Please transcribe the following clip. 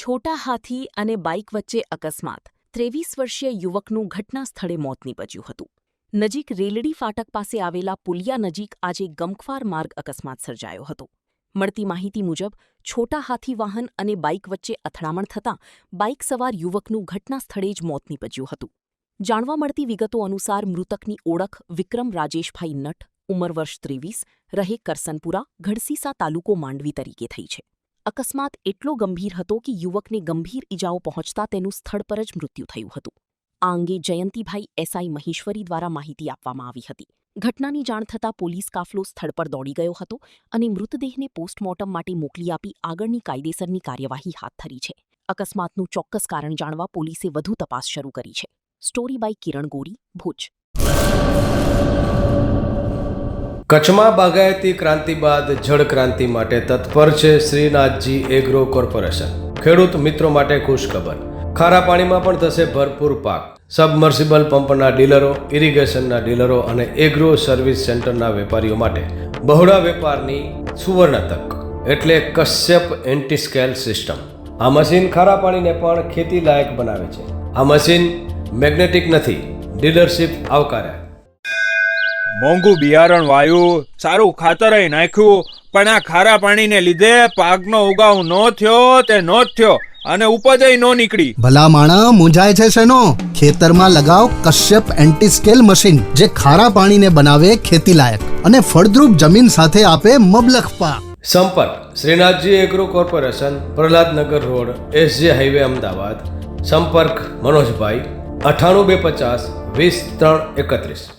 છોટા હાથી અને બાઇક વચ્ચે અકસ્માત 23 વર્ષીય યુવકનું ઘટના સ્થળે મોત નીપજ્યું હતું. નજીક રેલડી ફાટક પાસે આવેલા પુલિયા નજીક આજે ગમખ્વાર માર્ગ અકસ્માત સર્જાયો હતો. મળતી માહિતી મુજબ છોટા હાથી વાહન અને બાઇક વચ્ચે અથડામણ થતાં બાઇક સવાર યુવકનું ઘટના સ્થળે જ મોત નીપજ્યું હતું. જાણવા મળતી વિગતો અનુસાર મૃતકની ઓળખ વિક્રમ રાજેશભાઈ નટ, ઉંમર વર્ષ 23, રહે કરસનપુરા, ગઢસીસા તાલુકો માંડવી તરીકે થઈ છે. અકસ્માત એટલો ગંભીર હતો કે યુવકને ગંભીર ઇજાઓ પહોંચતા તેનું સ્થળ પર જ મૃત્યુ થયું હતું. આ અંગે જયંતિભાઈ એસઆઈ મહેશ્વરી દ્વારા માહિતી આપવામાં આવી હતી. ઘટનાની જાણ થતાં પોલીસ કાફલો સ્થળ પર દોડી ગયો હતો અને મૃતદેહને પોસ્ટમોર્ટમ માટે મોકલી આપી આગળની કાયદેસરની કાર્યવાહી હાથ ધરી છે. અકસ્માતનું ચોક્કસ કારણ જાણવા પોલીસે વધુ તપાસ શરૂ કરી છે. સ્ટોરી બાય કિરણ ગોરી, ભુજ. કચ્છમાં બાગાયતી ક્રાંતિ બાદ જળ ક્રાંતિ માટે તત્પર છે શ્રીનાથજી એગ્રો કોર્પોરેશન. ખેડૂત મિત્રો માટે ખુશખબર, ખારા પાણીમાં પણ થશે ભરપૂર પાક. સબમર્સિબલ પંપના ડીલરો, ઇરિગેશનના ડીલરો અને એગ્રો સર્વિસ સેન્ટરના વેપારીઓ માટે બહોળા વેપારની સુવર્ણ તક એટલે કશ્યપ એન્ટીસ્કેલ સિસ્ટમ. આ મશીન ખારા પાણીને પણ ખેતી લાયક બનાવે છે. આ મશીન મેગ્નેટિક નથી, ડીલરશીપ આવકાર્યા. મોંઘું બિયારણ વાયું, સારું ખાતરેય નાખ્યું, પણ આ ખારા પાણીને લીધે પાકનો ઉગાવ નો થયો તે નો જ થયો અને ઉપજય નો નીકળી. ભલા માણા મૂંઝાય છે શેનો? ખેતરમાં લગાવ કશ્યપ એન્ટીસ્કેલ મશીન, જે ખારા પાણીને બનાવે ખેતી લાયક અને ફળદ્રુપ જમીન સાથે આપે મબલખ પાક. સંપર્ક Shrinathji agro corporation, Prahlad Nagar road, SJ highway, Ahmedabad. સંપર્ક મનોજભાઈ 98 250 20 331.